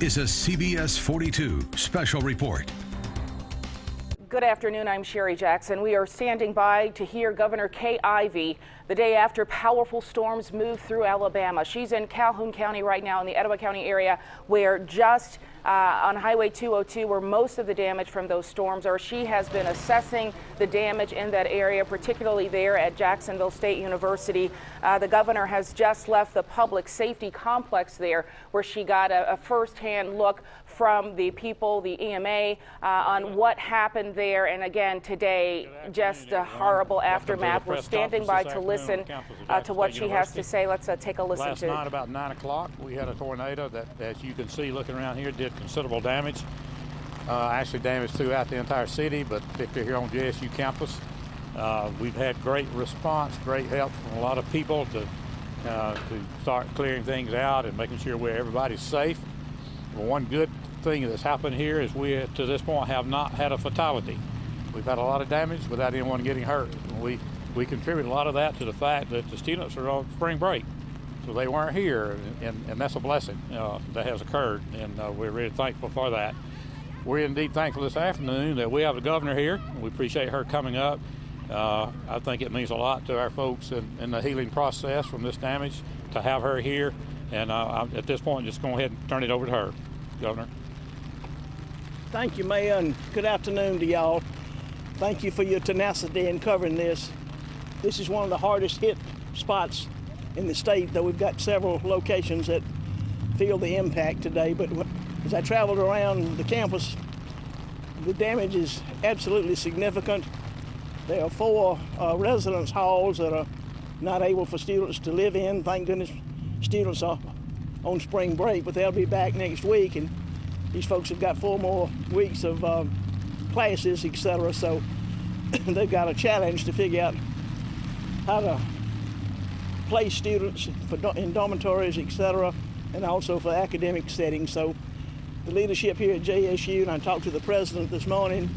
is a CBS 42 special report. Good afternoon, I'm Sherry Jackson. We are standing by to hear Governor Ivey the day after powerful storms moved through Alabama. She's in Calhoun County right now in the Etowah County area where just on Highway 202 where most of the damage from those storms are. She has been assessing the damage in that area, particularly there at Jacksonville State University. The governor has just left the public safety complex there where she got a first-hand look from the people, the EMA, on what happened there. And again, today, just a horrible aftermath. We're standing by to listen to what she has to say. Let's take a listen to it. Last night about 9 o'clock, we had a tornado that, as you can see looking around here, did considerable damage. Actually damage throughout the entire city, but particularly here on JSU campus. We've had great response, great help from a lot of people to start clearing things out and making sure everybody's safe. Well, one good thing that's happened here is we, to this point, have not had a fatality. We've had a lot of damage without anyone getting hurt. We contribute a lot of that to the fact that the students are on spring break. So they weren't here, and that's a blessing that has occurred, and we're really thankful for that. We're indeed thankful this afternoon that we have the governor here. We appreciate her coming up. I think it means a lot to our folks in the healing process from this damage to have her here, and at this point, just go ahead and turn it over to her, Governor. Thank you, Mayor, and good afternoon to y'all. Thank you for your tenacity in covering this. This is one of the hardest hit spots in the state, though we've got several locations that feel the impact today. But as I traveled around the campus, the damage is absolutely significant. There are 4 residence halls that are not able for students to live in. Thank goodness students are on spring break, but they'll be back next week, and these folks have got 4 more weeks of classes, etc. So they've got a challenge to figure out how to place students in dormitories, etc., and also for academic settings. So the leadership here at JSU, and I talked to the president this morning,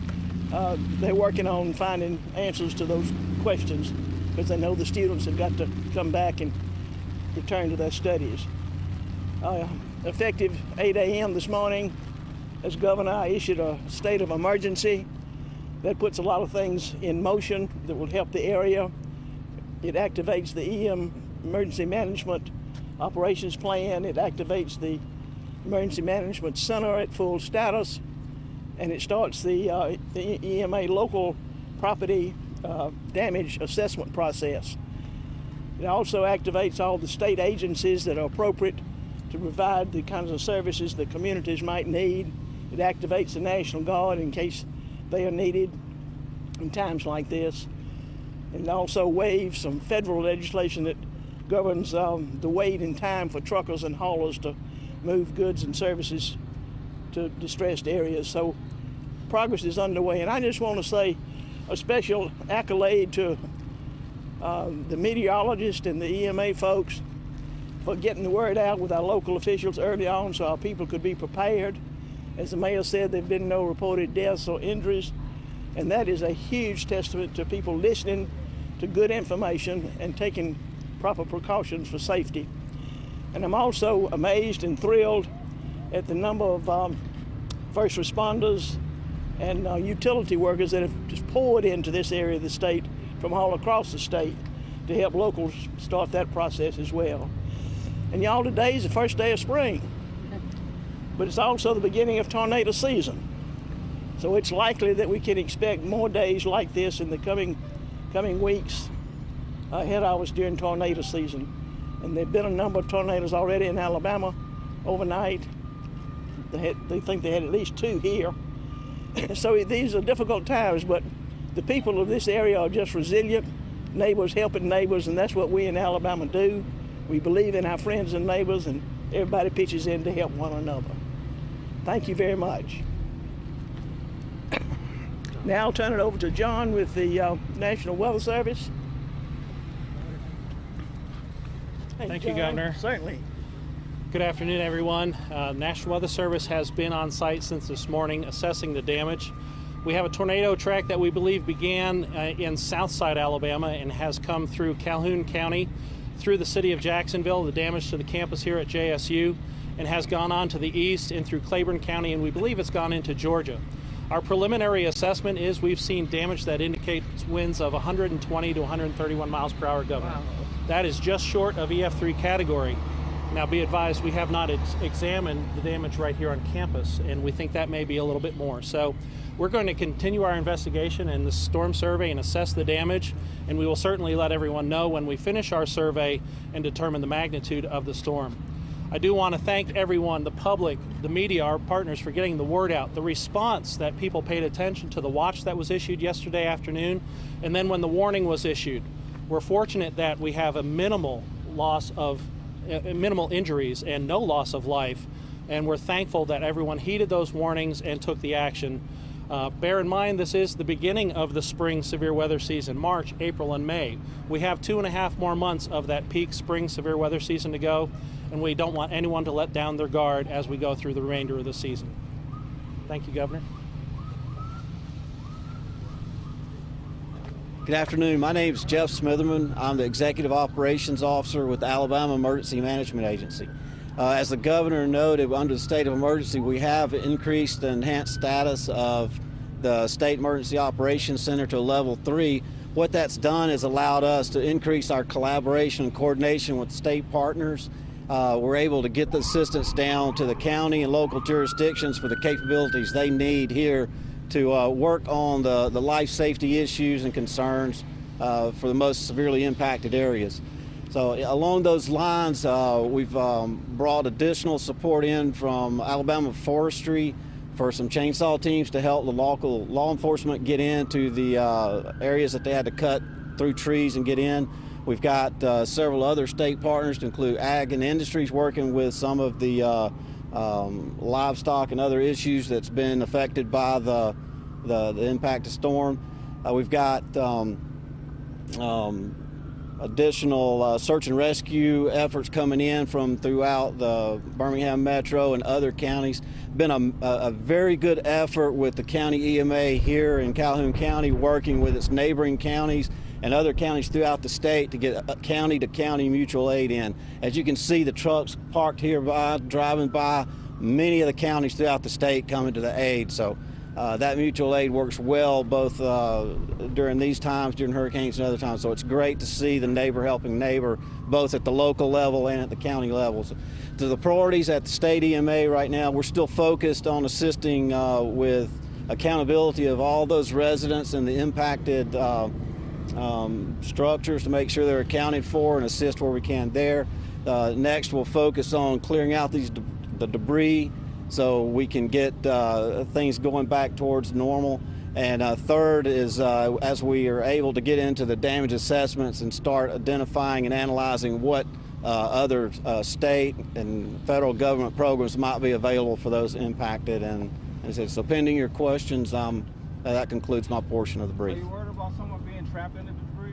they're working on finding answers to those questions because they know the students have got to come back and return to their studies. Effective 8 a.m. this morning, as governor, I issued a state of emergency that puts a lot of things in motion that will help the area. It activates the Emergency Management Operations Plan. It activates the Emergency Management Center at full status, and it starts the EMA local property damage assessment process. It also activates all the state agencies that are appropriate to provide the kinds of services that communities might need. It activates the National Guard in case they are needed in times like this. And also waives some federal legislation that governs the wait in time for truckers and haulers to move goods and services to distressed areas. So progress is underway. And I just want to say a special accolade to the meteorologists and the EMA folks for getting the word out with our local officials early on so our people could be prepared. As the mayor said, there have been no reported deaths or injuries, and that is a huge testament to people listening to good information and taking proper precautions for safety. And I'm also amazed and thrilled at the number of first responders and utility workers that have just poured into this area of the state from all across the state to help locals start that process as well. And y'all, today is the first day of spring, but it's also the beginning of tornado season. So it's likely that we can expect more days like this in the coming weeks ahead of us during tornado season. And there have been a number of tornadoes already in Alabama overnight. They think they had at least 2 here. So these are difficult times, but the people of this area are just resilient, neighbors helping neighbors, and that's what we in Alabama do. We believe in our friends and neighbors, and everybody pitches in to help one another. Thank you very much. Now I'll turn it over to John with the National Weather Service. Hey, Thank John. you, Governor. Certainly. Good afternoon, everyone. National Weather Service has been on site since this morning assessing the damage. We have a tornado track that we believe began in Southside Alabama and has come through Calhoun County, through the city of Jacksonville, the damage to the campus here at JSU, and has gone on to the east and through Claiborne County, and we believe it's gone into Georgia. Our preliminary assessment is we've seen damage that indicates winds of 120 to 131 miles per hour, Governor. Wow. That is just short of EF3 category. Now, be advised, we have not examined the damage right here on campus, and we think that may be a little bit more. So we're going to continue our investigation and the storm survey and assess the damage, and we will certainly let everyone know when we finish our survey and determine the magnitude of the storm. I do want to thank everyone, the public, the media, our partners, for getting the word out. The response that people paid attention to the watch that was issued yesterday afternoon, and then when the warning was issued. We're fortunate that we have a minimal injuries and no loss of life, and we're thankful that everyone heeded those warnings and took the action. Bear in mind, this is the beginning of the spring severe weather season, March, April, and May. We have 2.5 more months of that peak spring severe weather season to go, and we don't want anyone to let down their guard as we go through the remainder of the season. Thank you, Governor. Good afternoon. My name is Jeff Smitherman. I'm the Executive Operations Officer with the Alabama Emergency Management Agency. As the Governor noted, under the state of emergency, we have increased and enhanced status of the State Emergency Operations Center to level 3. What that's done is allowed us to increase our collaboration and coordination with state partners. We're able to get the assistance down to the county and local jurisdictions for the capabilities they need here to work on the life safety issues and concerns for the most severely impacted areas. So along those lines, we've brought additional support in from Alabama Forestry for some chainsaw teams to help the local law enforcement get into the areas that they had to cut through trees and get in. We've got several other state partners to include Ag and Industries working with some of the livestock and other issues that's been affected by the impact of storm. We've got additional search and rescue efforts coming in from throughout the Birmingham Metro and other counties. Been a very good effort with the county EMA here in Calhoun County, working with its neighboring counties and other counties throughout the state to get county-to-county mutual aid in. As you can see, the trucks parked here driving by many of the counties throughout the state coming to the aid. So that mutual aid works well both during these times, during hurricanes and other times. So it's great to see the neighbor helping neighbor, both at the local level and at the county levels. To the priorities at the state EMA right now, we're still focused on assisting with accountability of all those residents and the impacted structures to make sure they're accounted for and assist where we can there. Next, we'll focus on clearing out the debris so we can get things going back towards normal. And third is as we are able to get into the damage assessments and start identifying and analyzing what other state and federal government programs might be available for those impacted. And as I said, so pending your questions, that concludes my portion of the brief. Are you worried about someone being trapped in the debris?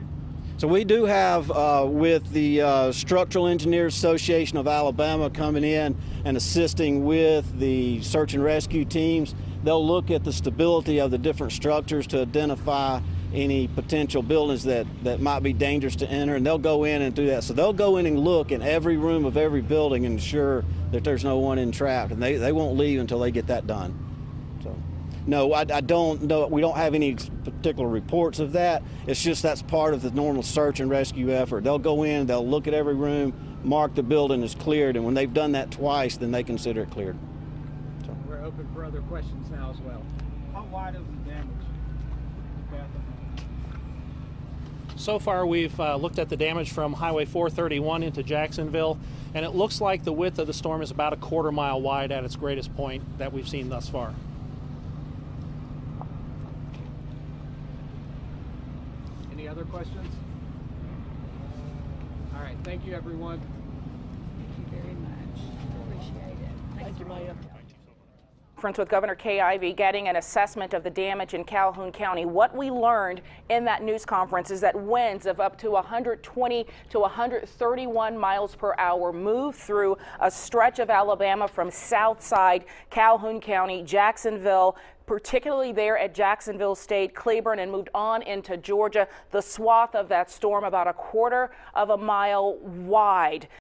So we do have, with the Structural Engineers Association of Alabama coming in and assisting with the search and rescue teams, they'll look at the stability of the different structures to identify any potential buildings that might be dangerous to enter, and they'll go in and do that. So they'll go in and look in every room of every building and ensure that there's no one entrapped, and they won't leave until they get that done. So, no, I don't know. We don't have any particular reports of that. It's just that's part of the normal search and rescue effort. They'll go in, they'll look at every room, mark the building as cleared, and when they've done that twice, then they consider it cleared. So. We're open for other questions now as well. How wide is the damage? So far, we've looked at the damage from Highway 431 into Jacksonville, and it looks like the width of the storm is about a quarter mile wide at its greatest point that we've seen thus far. Any other questions? All right, thank you, everyone. Thank you very much. Appreciate it. Thank you, Maya. Conference with Governor Kay Ivey getting an assessment of the damage in Calhoun County. What we learned in that news conference is that winds of up to 120 to 131 miles per hour moved through a stretch of Alabama from Southside, Calhoun County, Jacksonville, particularly there at Jacksonville State, Claiborne, and moved on into Georgia. The swath of that storm about a quarter of a mile wide.